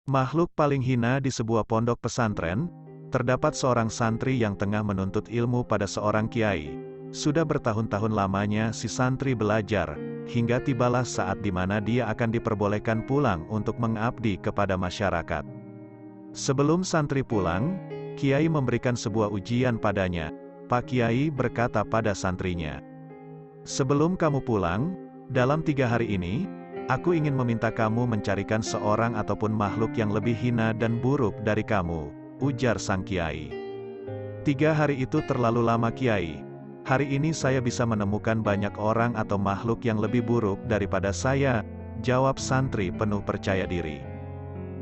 Makhluk paling hina di sebuah pondok pesantren, terdapat seorang santri yang tengah menuntut ilmu pada seorang kiai. Sudah bertahun-tahun lamanya si santri belajar, hingga tibalah saat di mana dia akan diperbolehkan pulang untuk mengabdi kepada masyarakat. Sebelum santri pulang, kiai memberikan sebuah ujian padanya. Pak Kiai berkata pada santrinya, "Sebelum kamu pulang, dalam 3 hari ini, aku ingin meminta kamu mencarikan seorang ataupun makhluk yang lebih hina dan buruk dari kamu," ujar sang kiai. "3 hari itu terlalu lama Kiai. Hari ini saya bisa menemukan banyak orang atau makhluk yang lebih buruk daripada saya," jawab santri penuh percaya diri.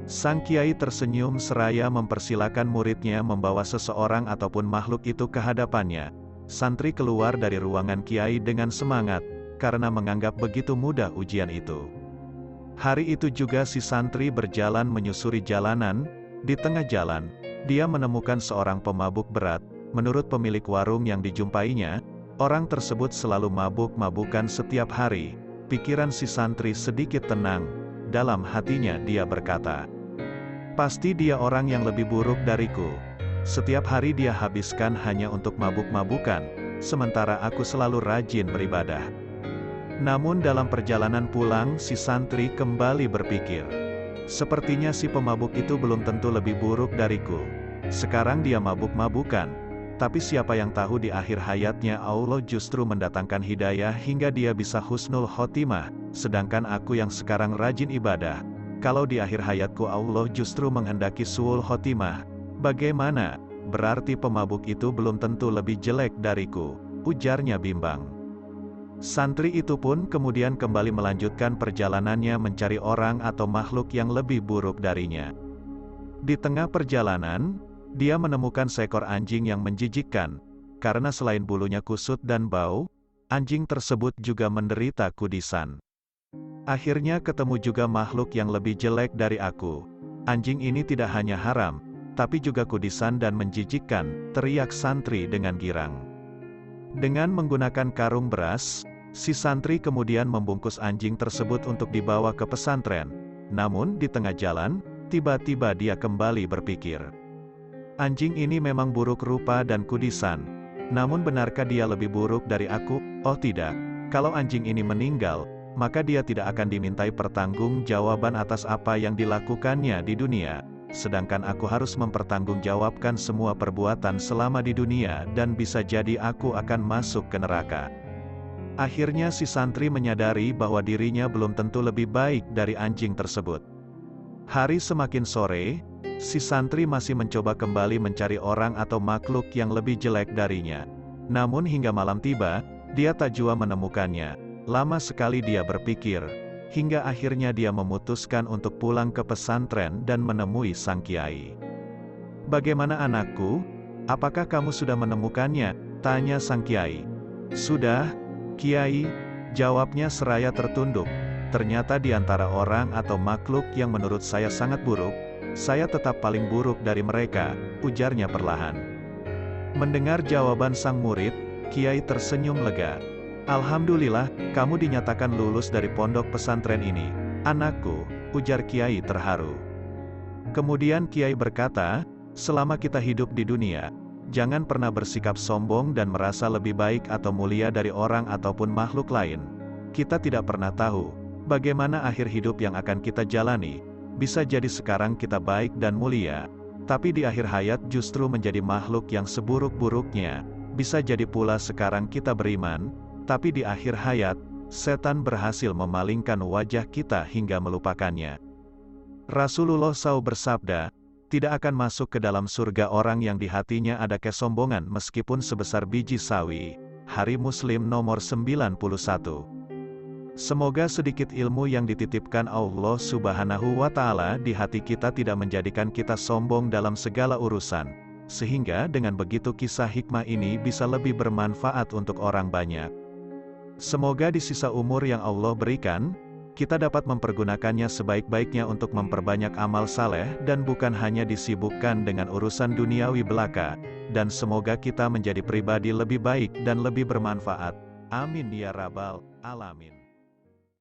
Sang kiai tersenyum seraya mempersilakan muridnya membawa seseorang ataupun makhluk itu ke hadapannya. Santri keluar dari ruangan kiai dengan semangat, karena menganggap begitu mudah ujian itu. Hari itu juga si santri berjalan menyusuri jalanan. Di tengah jalan, dia menemukan seorang pemabuk berat. Menurut pemilik warung yang dijumpainya, orang tersebut selalu mabuk-mabukan setiap hari. Pikiran si santri sedikit tenang. Dalam hatinya dia berkata, "Pasti dia orang yang lebih buruk dariku. Setiap hari dia habiskan hanya untuk mabuk-mabukan, sementara aku selalu rajin beribadah." Namun dalam perjalanan pulang si santri kembali berpikir, "Sepertinya si pemabuk itu belum tentu lebih buruk dariku. Sekarang dia mabuk-mabukan, tapi siapa yang tahu di akhir hayatnya Allah justru mendatangkan hidayah hingga dia bisa husnul khotimah, sedangkan aku yang sekarang rajin ibadah, kalau di akhir hayatku Allah justru menghendaki suul khotimah, bagaimana? Berarti pemabuk itu belum tentu lebih jelek dariku," ujarnya bimbang. Santri itu pun kemudian kembali melanjutkan perjalanannya mencari orang atau makhluk yang lebih buruk darinya. Di tengah perjalanan, dia menemukan seekor anjing yang menjijikkan, karena selain bulunya kusut dan bau, anjing tersebut juga menderita kudisan. "Akhirnya ketemu juga makhluk yang lebih jelek dari aku. Anjing ini tidak hanya haram, tapi juga kudisan dan menjijikkan," teriak santri dengan girang. Dengan menggunakan karung beras, si santri kemudian membungkus anjing tersebut untuk dibawa ke pesantren. Namun di tengah jalan, tiba-tiba dia kembali berpikir, "Anjing ini memang buruk rupa dan kudisan. Namun benarkah dia lebih buruk dari aku? Oh tidak. Kalau anjing ini meninggal, maka dia tidak akan dimintai pertanggungjawaban atas apa yang dilakukannya di dunia. Sedangkan aku harus mempertanggungjawabkan semua perbuatan selama di dunia dan bisa jadi aku akan masuk ke neraka." Akhirnya si santri menyadari bahwa dirinya belum tentu lebih baik dari anjing tersebut. Hari semakin sore, si santri masih mencoba kembali mencari orang atau makhluk yang lebih jelek darinya. Namun hingga malam tiba, dia tak jua menemukannya. Lama sekali dia berpikir, hingga akhirnya dia memutuskan untuk pulang ke pesantren dan menemui sang kiai. "Bagaimana anakku? Apakah kamu sudah menemukannya?" tanya sang kiai. "Sudah, Kiai," jawabnya seraya tertunduk. "Ternyata di antara orang atau makhluk yang menurut saya sangat buruk, saya tetap paling buruk dari mereka," ujarnya perlahan. Mendengar jawaban sang murid, Kiai tersenyum lega. "Alhamdulillah, kamu dinyatakan lulus dari pondok pesantren ini, anakku," ujar Kiai terharu. Kemudian Kiai berkata, "Selama kita hidup di dunia, jangan pernah bersikap sombong dan merasa lebih baik atau mulia dari orang ataupun makhluk lain. Kita tidak pernah tahu bagaimana akhir hidup yang akan kita jalani. Bisa jadi sekarang kita baik dan mulia, tapi di akhir hayat justru menjadi makhluk yang seburuk-buruknya. Bisa jadi pula sekarang kita beriman, tapi di akhir hayat, setan berhasil memalingkan wajah kita hingga melupakannya." Rasulullah SAW bersabda, "Tidak akan masuk ke dalam surga orang yang di hatinya ada kesombongan meskipun sebesar biji sawi." Hari Muslim nomor 91. Semoga sedikit ilmu yang dititipkan Allah Subhanahu wa Ta'ala di hati kita tidak menjadikan kita sombong dalam segala urusan, sehingga dengan begitu kisah hikmah ini bisa lebih bermanfaat untuk orang banyak. Semoga di sisa umur yang Allah berikan, kita dapat mempergunakannya sebaik-baiknya untuk memperbanyak amal saleh dan bukan hanya disibukkan dengan urusan duniawi belaka, dan semoga kita menjadi pribadi lebih baik dan lebih bermanfaat. Amin ya rabbal alamin.